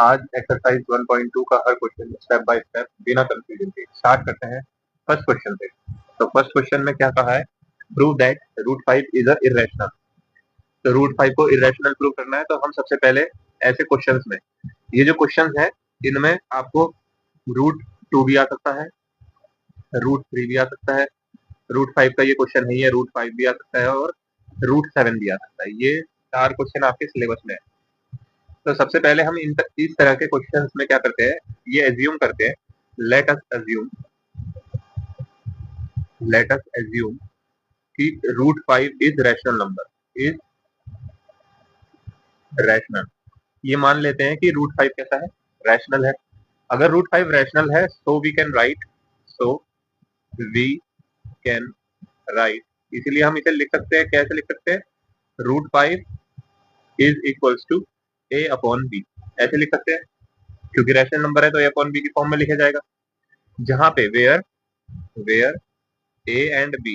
आज एक्सरसाइज 1.2 का हर question step by step बिना कंफ्यूजन के स्टार्ट करते हैं फर्स्ट क्वेश्चन से। तो फर्स्ट क्वेश्चन में क्या कहा है, prove that root five is a irrational. तो रूट फाइव को इरेशनल प्रूव करना है, तो हम सबसे पहले ऐसे क्वेश्चंस में, ये जो क्वेश्चंस है इनमें आपको रूट टू भी आ सकता है, रूट थ्री भी आ सकता है, रूट फाइव का ये क्वेश्चन है, ये रूट फाइव भी आ सकता है और रूट सेवन भी आ सकता है। ये चार क्वेश्चन आपके सिलेबस में है। तो सबसे पहले हम इस तरह के क्वेश्चंस में क्या करते हैं, ये एज्यूम करते हैं, लेट अस एज्यूम कि root five is rational number, is rational. ये मान लेते हैं कि रूट फाइव कैसा है, रैशनल है। अगर रूट फाइव रैशनल है so we can write, so we can write, इसीलिए हम इसे लिख सकते हैं, कैसे लिख सकते हैं, root five is equals to A upon b, ऐसे लिख सकते हैं। क्योंकि रैशनल नंबर है तो ए अपॉन बी की फॉर्म में लिखा जाएगा, जहां पे where where A and b,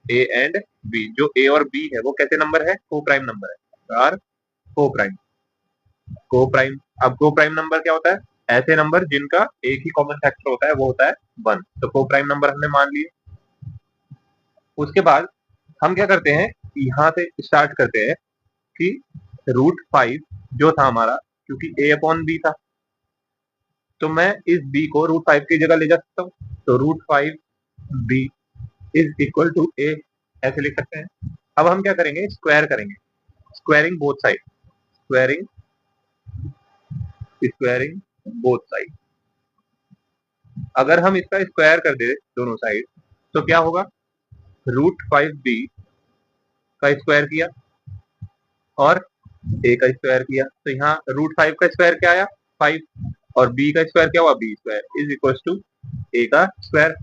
a and b, जो ए और बी है वो कैसे नंबर है, को प्राइम नंबर है, आर को प्राइम, को प्राइम। अब को प्राइम नंबर क्या होता है, ऐसे नंबर जिनका एक ही कॉमन फैक्टर होता है, वो होता है वन। तो को प्राइम नंबर हमने मान लिए। उसके बाद हम क्या करते हैं, यहाँ से स्टार्ट करते हैं कि रूट फाइव जो था हमारा, क्योंकि ए अपॉन बी था, तो मैं इस बी को रूट फाइव की जगह ले जा सकता हूँ। तो root five B is equal to A, ऐसे लिख सकते हैं। अब हम क्या करेंगे, स्क्वायर करेंगे, squaring both side, squaring squaring both side. अगर हम इसका स्क्वायर कर दे दोनों साइड तो क्या होगा, रूट फाइव बी का स्क्वायर किया और ए का स्क्वायर किया, तो यहाँ रूट फाइव का स्क्वायर क्या आया, फाइव, और बी का स्क्वायर क्या हुआ, B square is equal to A का स्क्वायर।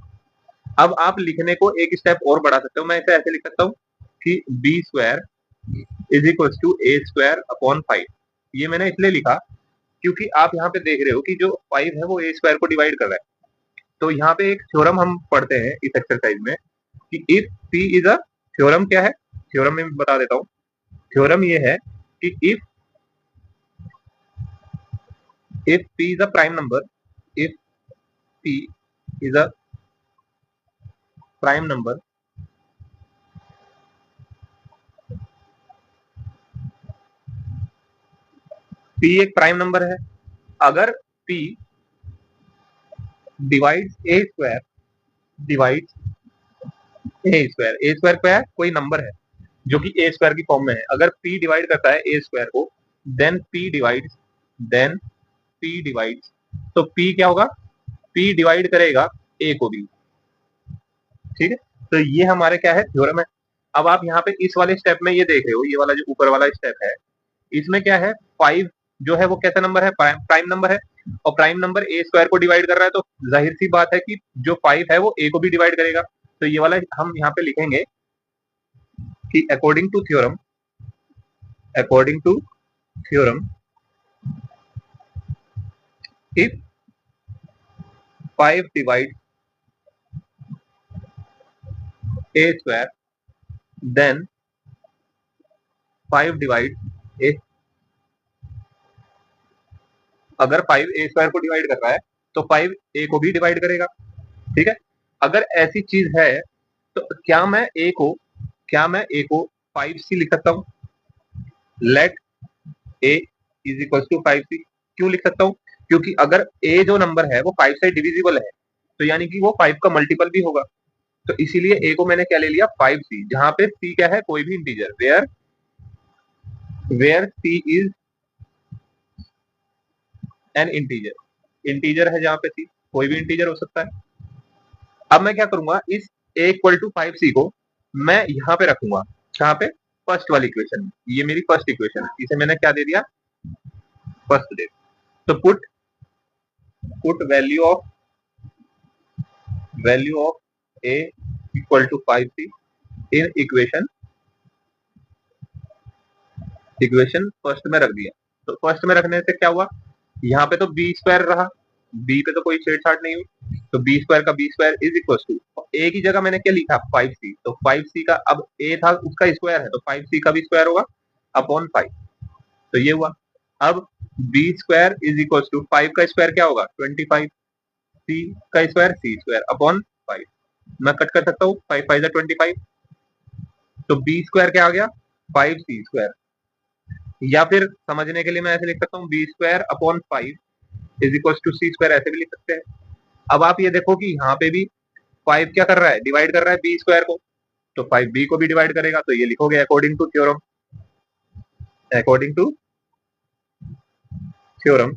अब आप लिखने को एक स्टेप और बढ़ा सकते हो, मैं इसे ऐसे लिख सकता हूँ कि b square is equal to a square upon five. ये मैंने इसलिए लिखा क्योंकि आप यहाँ पे देख रहे हो कि जो फाइव है वो ए स्क्वायर को डिवाइड कर रहा है। तो यहाँ पे एक थ्योरम हम पढ़ते हैं इस एक्सरसाइज में कि if P is a, theorem क्या है, थ्योरम में बता देता हूँ। थ्योरम ये है कि if P is a prime number, if P is a prime number, P एक प्राइम नंबर है, अगर पी डिवाइड्स ए स्क्वायर, डिवाइड्स ए स्क्वायर क्या है, कोई नंबर है जो कि ए स्क्वायर की फॉर्म में है। अगर पी डिवाइड करता है ए स्क्वायर को, देन देन पी डिवाइड्स, तो पी क्या होगा, पी डिवाइड करेगा ए को भी। ठीक है, तो ये हमारे क्या है, थ्योरम है। अब आप यहाँ पे इस वाले स्टेप में ये देख रहे हो, ये वाला जो ऊपर वाला स्टेप है, इसमें क्या है, फाइव जो है वो कैसा नंबर है, प्राइम नंबर है, और प्राइम नंबर ए स्क्वायर को डिवाइड कर रहा है, तो जाहिर सी बात है कि जो फाइव है वो ए को भी डिवाइड करेगा। तो ये वाला हम यहाँ पे लिखेंगे कि according to theorem, according to theorem, if five divide A square, then five divide A, अगर फाइव ए स्क्वायर को डिवाइड कर रहा है तो फाइव ए को भी डिवाइड करेगा। ठीक है, अगर ऐसी चीज है तो क्या मैं ए को फाइव सी लिख सकता हूँ, let a is equal to five c. क्यों लिख सकता हूँ, क्योंकि अगर ए जो नंबर है वो फाइव से डिविजिबल है, तो यानी कि वो फाइव का मल्टीपल भी होगा। तो इसीलिए ए को मैंने क्या ले लिया, फाइव सी, जहां पे सी क्या है, कोई भी integer, where where c is an integer, integer है जहां पे सी, कोई भी इंटीजर हो सकता है। अब मैं क्या करूंगा, इस ए इक्वल टू फाइव सी को मैं यहाँ पे रखूंगा, कहाँ पे, फर्स्ट वाली इक्वेशन में। ये मेरी फर्स्ट इक्वेशन है, इसे मैंने क्या दे दिया, फर्स्ट दे। तो put put value of a equal to five c in equation, equation first में रख दिया। तो फर्स्ट में रखने से क्या हुआ, यहाँ पे तो बी स्क्वायर रहा, बी पे तो कोई छेड़छाड़ नहीं हुई, तो बी स्क्वायर का B square is equal to, A की जगह मैंने क्या लिखा, फाइव सी, तो फाइव सी का, अब ए था उसका स्क्वायर है तो फाइव सी का भी स्क्वायर होगा अपॉन फाइव, तो ये हुआ। अब b square is equal to 5 का स्क्वायर क्या होगा 25, सी का स्क्वायर सी स्क्वायर अपॉन 5। मैं कट कर सकता हूँ 5 5 जा 25, तो बी स्क्वायर क्या आ गया 5 सी स्क्वायर, या फिर समझने के लिए मैं ऐसे लिख सकता हूँ b square upon 5 is equal to c square, ऐसे भी लिख सकते हैं। अब आप ये देखो कि यहाँ पे भी 5 क्या कर रहा है डिवाइड कर रहा है बी स्क्वायर को, तो 5 बी को भी डिवाइड करेगा, तो ये लिखोगे according to theorem, according to theorem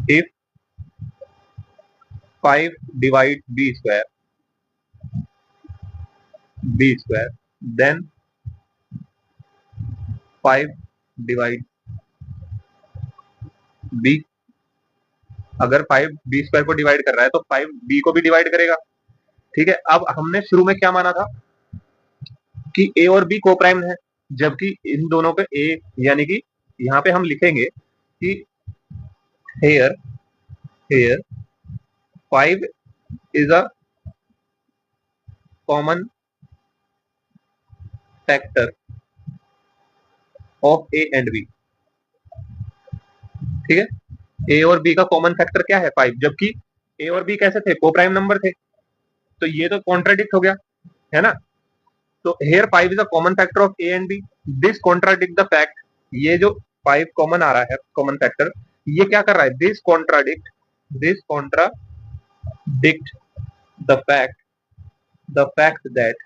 if 5 divide b square then 5 divide b. अगर 5 बी स्क्वायर को डिवाइड कर रहा है तो 5 बी को भी डिवाइड करेगा। ठीक है, अब हमने शुरू में क्या माना था कि ए और बी को प्राइम है, जबकि इन दोनों पे ए, यानी कि यहाँ पे हम लिखेंगे कि here here 5 is a common factor of a and b. ठीक है, ए और बी का कॉमन फैक्टर क्या है 5, जबकि ए और बी कैसे थे को प्राइम नंबर थे, तो ये तो कॉन्ट्राडिक्ट हो गया है ना। तो here 5 is a common factor of a and b, this contradict the fact, ये जो 5 कॉमन आ रहा है कॉमन फैक्टर, ये क्या कर रहा है this contradict the fact that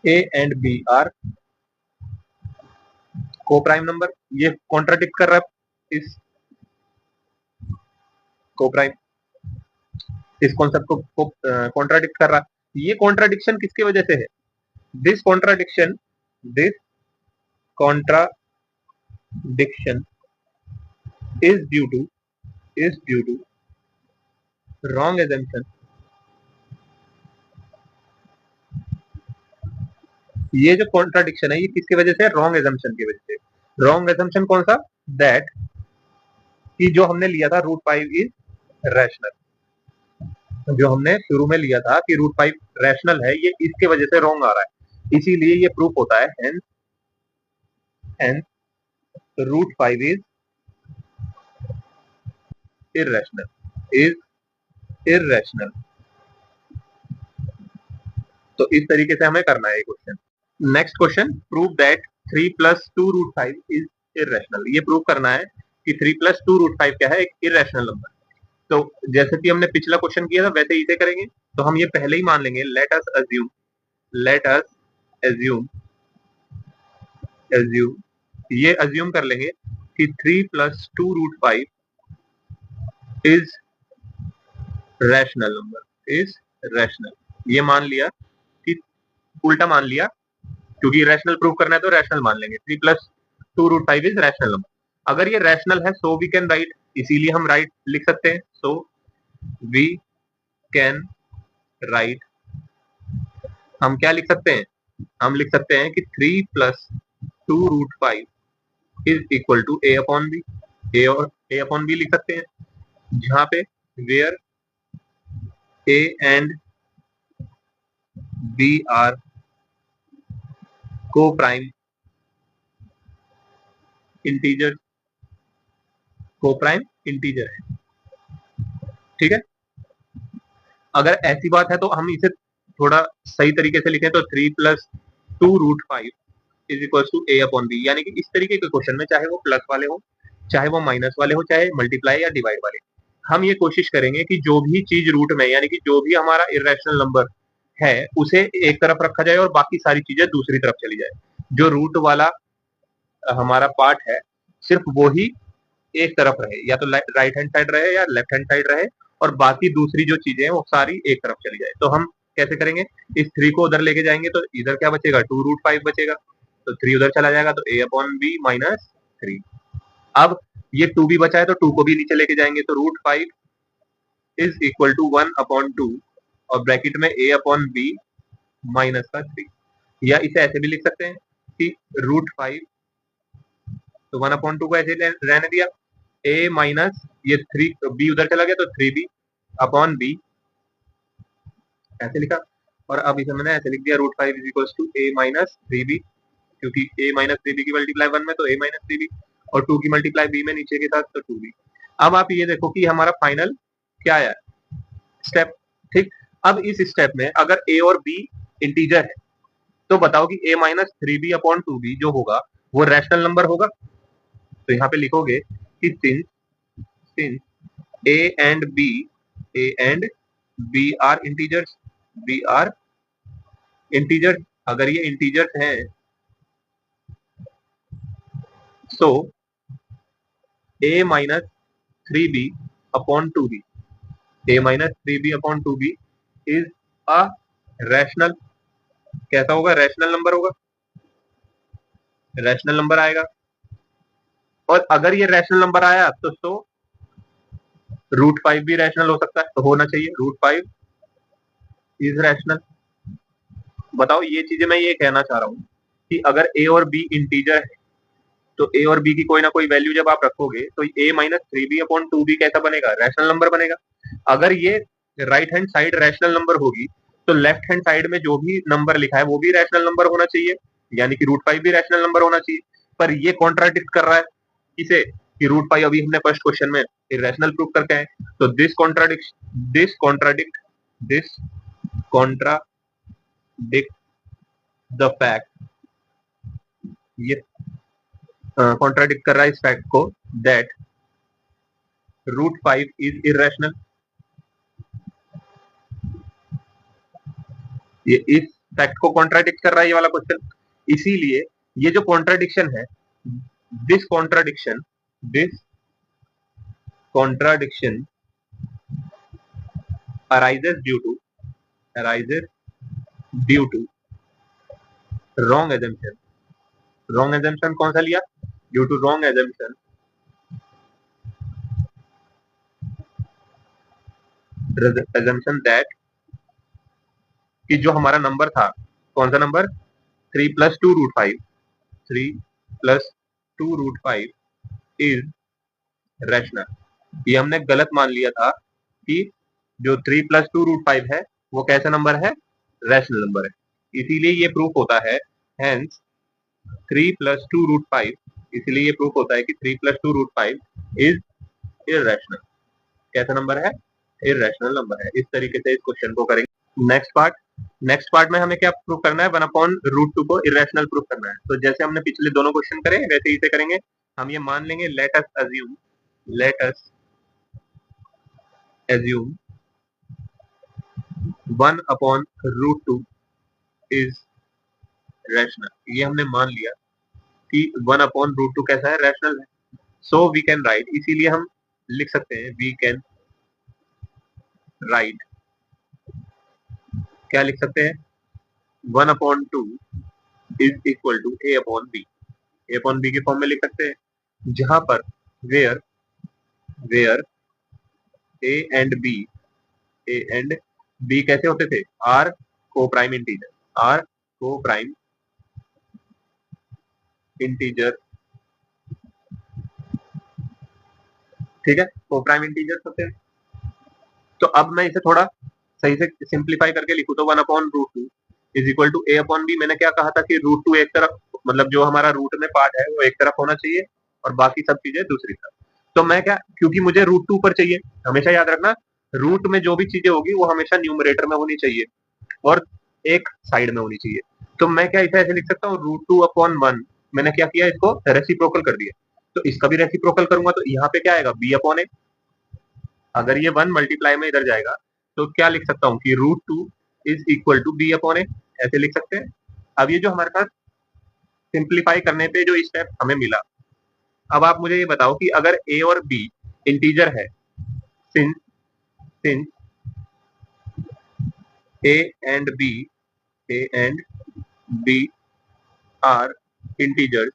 a and B are coprime number, ये कॉन्ट्राडिक्ट कर रहा है इस को प्राइम, इस कॉन्सेप्ट को कॉन्ट्राडिक्ट कर रहा है। ये कॉन्ट्राडिक्शन किसकी वजह से है, this contradiction is due to wrong assumption। ये जो कॉन्ट्राडिक्शन है ये किसकी वजह से, रॉन्ग एजम्पशन की वजह से। रॉन्ग एजम्पशन कौन सा, दैट कि जो हमने लिया था रूट 5 इज रैशनल, जो हमने शुरू में लिया था कि रूट 5 रैशनल है, ये इसके वजह से रॉन्ग आ रहा है, इसीलिए ये प्रूफ होता है। Hence root 5 is irrational. तो इस तरीके से हमें करना है ये question. Next question, prove that 3 plus 2 root 5 is irrational. ये प्रूव करना है कि 3 प्लस 2 रूट 5 क्या है, एक इररेशनल नंबर। तो जैसे कि हमने पिछला क्वेश्चन किया था वैसे ही इसे करेंगे। तो हम ये पहले ही मान लेंगे, लेट अस एज्यूम ये अज्यूम कर लेंगे कि 3 plus 2 root 5 is rational number, is rational. ये मान लिया कि उल्टा मान लिया, क्योंकि रैशनल प्रूव करना है तो रैशनल मान लेंगे। 3 plus 2 root 5 is rational number. अगर ये रैशनल है सो वी कैन राइट, इसीलिए हम राइट लिख सकते हैं। सो वी कैन राइट, हम क्या लिख सकते हैं, हम लिख सकते हैं कि 3 plus 2 root 5 is equal to A upon B. A और ए अपॉन बी लिख सकते हैं, जहां पे where A and B are coprime integer, coprime integer है। ठीक है, अगर ऐसी बात है तो हम इसे थोड़ा सही तरीके से लिखें तो 3 plus 2 root 5 is equal to A upon b, यानी कि इस तरीके के क्वेश्चन में चाहे वो प्लस वाले हो, चाहे वो माइनस वाले हो, चाहे मल्टीप्लाई या डिवाइड वाले, हम ये कोशिश करेंगे कि जो भी चीज रूट में, यानी कि जो भी हमारा इरेशनल नंबर है उसे एक तरफ रखा जाए और बाकी सारी चीजें दूसरी तरफ चली जाए। जो रूट वाला हमारा पार्ट है सिर्फ वो ही एक तरफ रहे, या तो राइट हैंड साइड रहे या लेफ्ट हैंड साइड रहे, और बाकी दूसरी जो चीजें हैं वो सारी एक तरफ चली जाए। तो हम कैसे करेंगे, इस 3 को उधर लेके जाएंगे तो इधर क्या बचेगा 2 रूट 5 बचेगा, तो 3 उधर चला जाएगा तो ए अपॉन बी माइनस 3। अब ये 2 भी बचा है तो 2 को भी नीचे लेके जाएंगे, तो root 5 is equal to 1 upon 2 और ब्रैकेट में ए अपॉन बी माइनस का 3। या इसे ऐसे भी लिख सकते हैं कि रूट 5, तो 1 अपॉन 2 को ऐसे रहने दिया, ए माइनस ये 3 बी उधर चला गया तो 3 बी अपॉन बी ऐसे लिखा। और अब इसे मैंने ऐसे लिख दिया root 5 is equal to a minus 3b, क्योंकि a माइनस 3b की मल्टीप्लाई 1 में तो a माइनस 3b, और 2 की मल्टीप्लाई b में नीचे के साथ तो 2b। अब आप ये देखो कि हमारा फाइनल क्या आया स्टेप। ठीक, अब इस स्टेप में अगर a और b इंटीजर है तो बताओ कि a minus 3b upon 2b जो होगा वो रैशनल नंबर होगा। तो यहाँ पे लिखोगे कि since a and b are integers, b are integers, अगर ये इंटीजर्स हैं so a minus 3b upon 2b, a minus 3b upon 2b is a rational, कैसा होगा, रैशनल नंबर होगा, रैशनल नंबर आएगा। और अगर ये रैशनल नंबर आया तो रूट 5 भी रैशनल हो सकता है, तो होना चाहिए रूट 5 इज रैशनल। बताओ, ये चीजें मैं ये कहना चाह रहा हूँ कि अगर a और b इंटीजर है तो a और b की कोई ना कोई वैल्यू जब आप रखोगे तो a minus 3b upon 2b कैसा बनेगा, रैशनल नंबर बनेगा। अगर ये right hand side rational number होगी तो लेफ्ट हैंड साइड में जो भी नंबर लिखा है वो भी रैशनल नंबर होना चाहिए, यानी कि रूट 5 भी रैशनल नंबर होना चाहिए। पर ये कॉन्ट्राडिक्ट कर रहा है किसे, कि रूट 5 अभी हमने फर्स्ट क्वेश्चन में इरेशनल प्रूव करके आए। तो दिस कॉन्ट्राडिक्ट द फैक्ट, ये कॉन्ट्राडिक्ट कर रहा है इस फैक्ट को दैट रूट 5 इज इरेशनल। ये इस फैक्ट को कॉन्ट्राडिक्ट कर रहा है ये वाला क्वेश्चन। इसीलिए ये जो कॉन्ट्राडिक्शन है, this contradiction arises due to wrong assumption। Wrong assumption कौन सा लिया, due to wrong assumption that, कि जो हमारा नंबर था, कौन सा नंबर, 3 + 2 √5, 3 + 2 √5 इज रैशनल। ये हमने गलत मान लिया था कि जो 3 + 2 √5 है वो कैसा नंबर है, रैशनल नंबर है। इसीलिए ये प्रूफ होता है, हेंस 3 + 2 √5, इसलिए ये प्रूफ होता है कि 3 + 2 √5 इज इररेशनल। कैसा नंबर है, इररेशनल नंबर है। इस तरीके से इस क्वेश्चन को करेंगे। नेक्स्ट पार्ट में हमें क्या प्रूफ करना है, 1/√2 को इरेशनल प्रूफ करना है। तो जैसे हमने पिछले दोनों क्वेश्चन करे वैसे ही इसे करेंगे। हम ये मान लेंगे, let us assume 1/√2 is rational. ये हमने मान लिया कि 1/√2 कैसा है, रैशनल है। सो वी कैन राइट, इसीलिए हम लिख सकते हैं, वी कैन राइट, क्या लिख सकते हैं, 1/2 is equal to a/b, a/b के फॉर्म में लिख सकते हैं, जहां पर वेयर ए एंड बी कैसे होते थे, आर को प्राइम इंटीजर, ठीक है, को प्राइम इंटीजर होते हैं। तो अब मैं इसे थोड़ा सही से सिंप्लीफाई करके लिखूं तो 1/√2 इज इक्वल टू a/b। मैंने क्या कहा था कि √2 एक तरफ, मतलब जो हमारा रूट में पार्ट है वो एक तरफ होना चाहिए और बाकी सब चीजें दूसरी तरफ। तो मैं क्या, क्योंकि मुझे √2 पर चाहिए, हमेशा याद रखना रूट में जो भी चीजें होगी वो हमेशा न्यूमरेटर में होनी चाहिए और एक साइड में होनी चाहिए। तो मैं क्या इसे ऐसे लिख सकता हूँ, √2/1। मैंने क्या किया, इसको रेसिप्रोकल कर दिया, तो इसका भी रेसिप्रोकल करूंगा तो यहाँ पे क्या आएगा, b/a। अगर ये 1 मल्टीप्लाई में इधर जाएगा तो क्या लिख सकता हूँ कि √2 इज इक्वल टू b/a, ऐसे लिख सकते हैं। अब ये जो हमारे पास सिंप्लीफाई करने पे जो स्टेप हमें मिला, अब आप मुझे ये बताओ कि अगर a और b इंटीजर है, since since a and b are integers,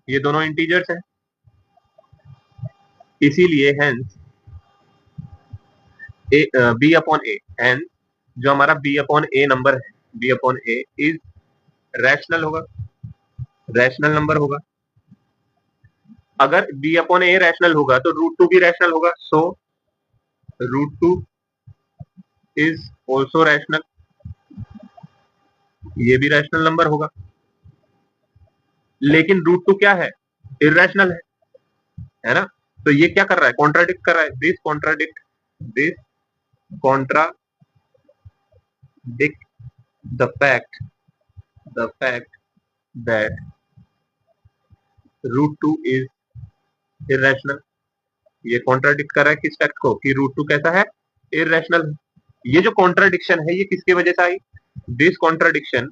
ये दोनों इंटीजर्स हैं, इसीलिए हेंस b/a, हेंस जो हमारा b/a नंबर है, b/a इज रैशनल नंबर होगा। अगर b/a रैशनल होगा तो √2 भी रैशनल होगा, सो √2 इज ऑल्सो रैशनल। ये भी रैशनल नंबर होगा, लेकिन रूट टू क्या है, इरेशनल है ना। तो ये क्या कर रहा है, कॉन्ट्राडिक्ट कर रहा है, this contradict the fact that root two is irrational. ये कॉन्ट्राडिक्ट कर रहा है किस फैक्ट को, कि रूट टू कैसा है, इरेशनल है। ये जो कॉन्ट्राडिक्शन है ये किसकी वजह से आई, this contradiction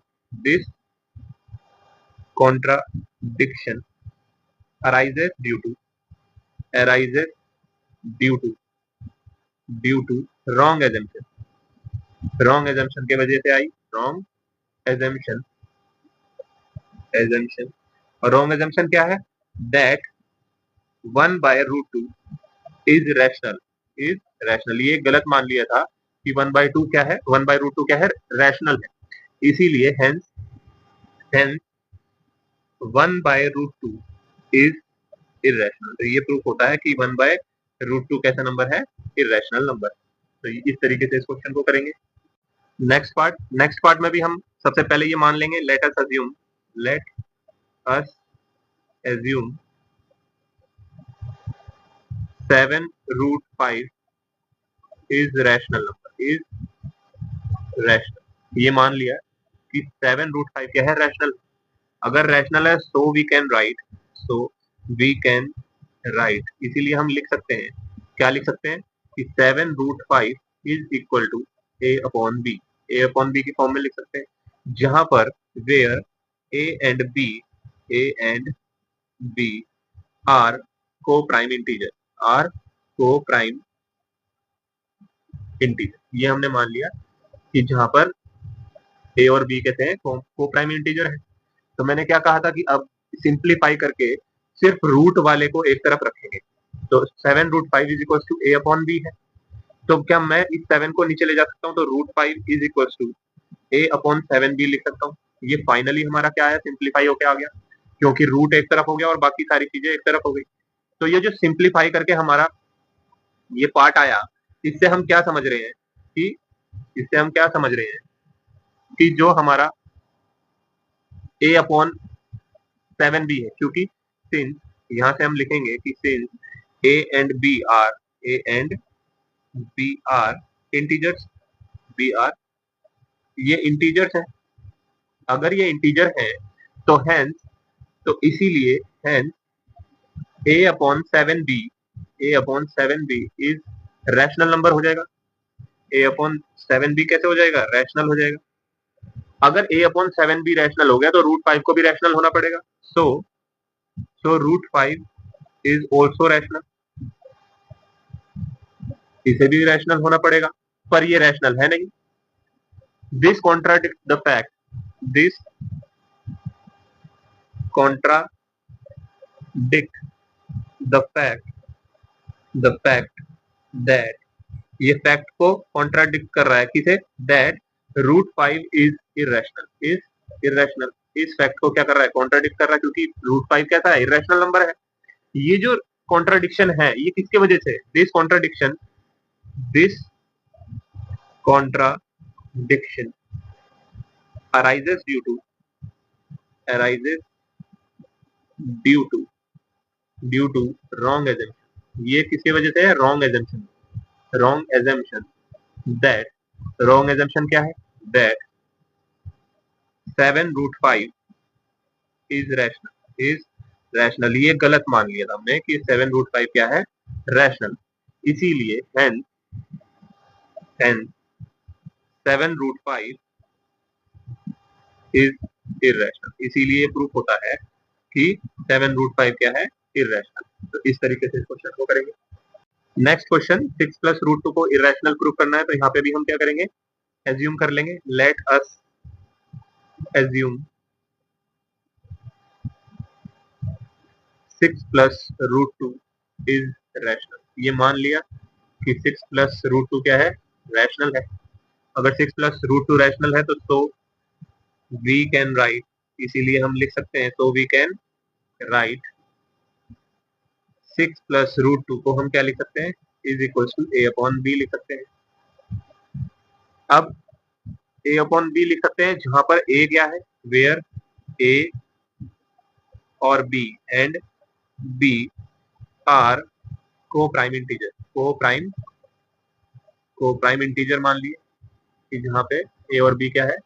arises due to arises due to due to wrong assumption की वजह से आई, रॉन्ग एजम्पशन। और रॉन्ग एजम्पशन क्या है, दैट 1/√2 इज रैशनल। ये गलत मान लिया था कि 1/2 क्या है, 1/√2 क्या है, रैशनल है। इसीलिए हेंस 1/√2 इज इरेशनल। तो ये प्रूफ होता है कि 1/√2 कैसा नंबर है, इरेशनल नंबर। तो इस तरीके से इस क्वेश्चन को करेंगे। नेक्स्ट पार्ट में भी हम सबसे पहले ये मान लेंगे, let us assume 7√5 is rational. ये मान लिया कि 7√5 क्या है, रैशनल। अगर रैशनल है सो वी कैन राइट, इसीलिए हम लिख सकते हैं, क्या लिख सकते हैं, कि 7√5 is equal to A upon b की फॉर्म में लिख सकते हैं, जहां पर where A and B are coprime integer. ये हमने मान लिया कि जहां पर ए और बी कहते हैं को प्राइम इंटीजर है। तो मैंने क्या कहा था कि अब सिंप्लीफाई करके सिर्फ रूट वाले को एक तरफ रखेंगे। तो 7√5 is equal to A upon b है। तो क्या मैं इस 7 को नीचे ले जा सकता हूँ, तो √5 is equal to A upon 7b लिख सकता हूँ। ये फाइनली हमारा क्या है, सिंप्लीफाई होके आ गया, क्योंकि रूट एक तरफ हो गया और बाकी सारी चीजें एक तरफ हो गई। तो ये जो सिंप्लीफाई करके हमारा ये पार्ट आया, इससे हम क्या समझ रहे हैं कि जो हमारा ए अपॉन 7b है, क्योंकि सिंस यहाँ से हम लिखेंगे कि since a and B are integers, ये इंटीजर्स है। अगर ये इंटीजर है तो इसीलिए hence a upon 7b is rational number हो जाएगा। ए अपॉन 7b कैसे हो जाएगा, रैशनल हो जाएगा। अगर a/7b रैशनल हो गया तो √5 को भी रैशनल होना पड़ेगा। सो √5 इज ऑल्सो रैशनल, इसे भी रैशनल होना पड़ेगा, पर ये रैशनल है नहीं। This contradict the fact that, ये फैक्ट को कॉन्ट्राडिक्ट कर रहा है, किसे, दैट √5 इज इरेशनल। इस फैक्ट को क्या कर रहा है, कॉन्ट्राडिक्ट कर रहा है, क्योंकि √5 कैसा है, इरेशनल नंबर है। ये जो कॉन्ट्राडिक्शन है ये किसकी वजह से, this contradiction arises due to wrong assumption। ये किसकी वजह से है, wrong assumption that, wrong assumption क्या है, दैट 7√5 इज रैशनल। ये गलत मान लिया था हमने कि 7√5 क्या है, रैशनल। इसीलिए हेंस 7√5 इज इरेशनल। इसीलिए प्रूफ होता है कि 7√5 क्या है, इरेशनल। तो इस तरीके से इस क्वेश्चन को करेंगे। नेक्स्ट क्वेश्चन, 6+√2 को इरेशनल प्रूफ करना है। तो यहाँ पे भी हम क्या करेंगे, एज्यूम कर लेंगे, let us assume 6+√2 is rational. ये मान लिया कि 6+√2 क्या है, रैशनल है। अगर 6+√2 रैशनल है तो वी कैन राइट, इसीलिए हम लिख सकते हैं, तो वी कैन राइट 6+√2 को हम क्या लिख सकते हैं, is equal to A upon B लिख सकते हैं। अब ए अपॉन बी लिख सकते हैं, जहां पर ए क्या है, वेयर ए और B and B are coprime integer, coprime integer मान लिए कि जहां पे ए और बी क्या है,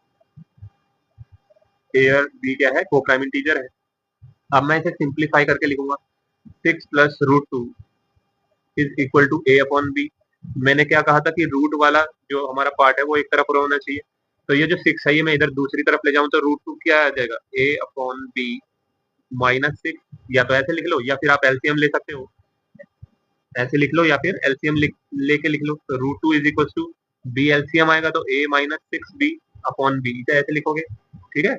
ए और बी क्या है, को प्राइम इंटीजर है। अब मैं इसे सिंप्लीफाई करके लिखूंगा, 6 + √2 is equal to A upon b. मैंने क्या कहा था कि रूट वाला जो हमारा पार्ट है वो एक तरफ होना चाहिए, तो ये जो 6 है ये मैं इधर दूसरी तरफ ले जाऊं तो √2 क्या आ जाएगा, ए अपॉन बी -6। या तो ऐसे लिख लो या फिर आप एलसीएम ले सकते हो, ऐसे लिख लो या फिर एलसीएम लेके लिख लो। तो √2 is equal to b, LCM आएगा तो a -6 बी अपॉन बी, ऐसे लिखोगे, ठीक है।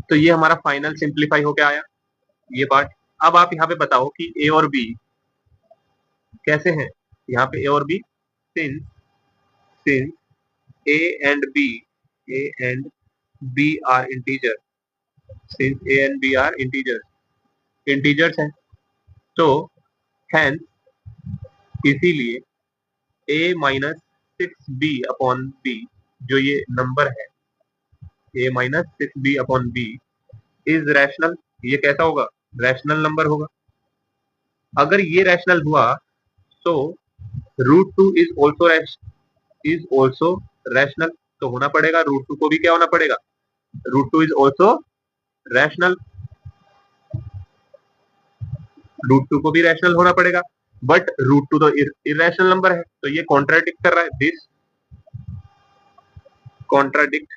तो ये हमारा फाइनल सिंप्लीफाई होके आया ये पार्ट। अब आप यहाँ पे बताओ कि ए और बी कैसे हैं, यहाँ पे ए और b, since since a and b, a and B are integer, since a and B are integers हैं, तो हेंस इसीलिए a-6b अपॉन बी, जो ये नंबर है a-6b upon B is rational. ये कैसा होगा, रैशनल नंबर होगा। अगर ये रैशनल हुआ तो √2 इज ऑल्सो रैशनल, तो होना पड़ेगा √2 को भी क्या होना पड़ेगा, √2 इज ऑल्सो रैशनल, √2 को भी रैशनल होना पड़ेगा। बट √2 तो इरेशनल नंबर है, तो ये कॉन्ट्राडिक्ट कर रहा है, this contradict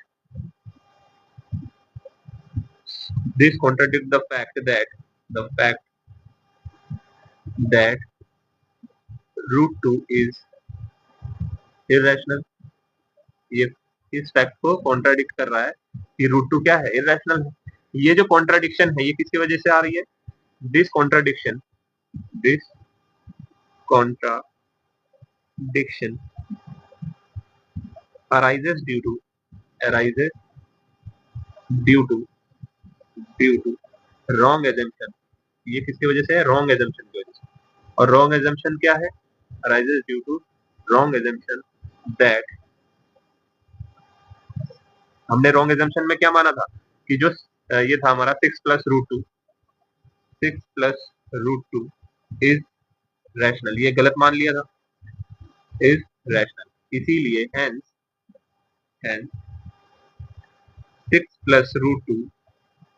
the fact that √2 is irrational. ये इस फैक्ट को कॉन्ट्राडिक्ट कर रहा है कि √2 क्या है, इरेशनल है। ये जो कॉन्ट्राडिक्शन है ये किसकी वजह से आ रही है, this contradiction arises due to wrong assumption। ये किसकी वजह से है, रॉन्ग एजम्पशन की वजह से। और रॉन्ग एजम्पशन क्या है, arises due to wrong assumption that, हमने रॉन्ग एजम्पशन में क्या माना था कि जो ये था हमारा 6 + √2 इज रैशनल, ये गलत मान लिया था, इज रैशनल। इसीलिए हेंस 6 + √2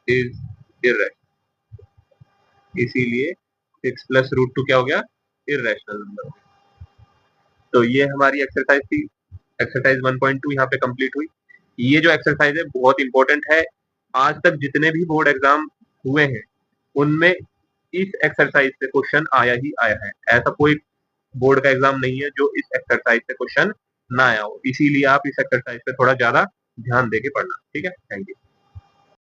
इज इर्रेशनल। इसीलिए 6 + √2 क्या हो गया, इर्रेशनल नंबर हो गया। तो ये हमारी एक्सरसाइज थी, एक्सरसाइज 1.2 यहाँ पे कंप्लीट हुई। ये जो एक्सरसाइज है बहुत इंपॉर्टेंट है, आज तक जितने भी बोर्ड एग्जाम हुए हैं उनमें इस एक्सरसाइज से क्वेश्चन आया ही आया है। ऐसा कोई बोर्ड का एग्जाम नहीं है जो इस एक्सरसाइज से क्वेश्चन ना आया हो, इसीलिए आप इस एक्सरसाइज पे थोड़ा ज्यादा ध्यान देके पढ़ना, ठीक है। Thank you.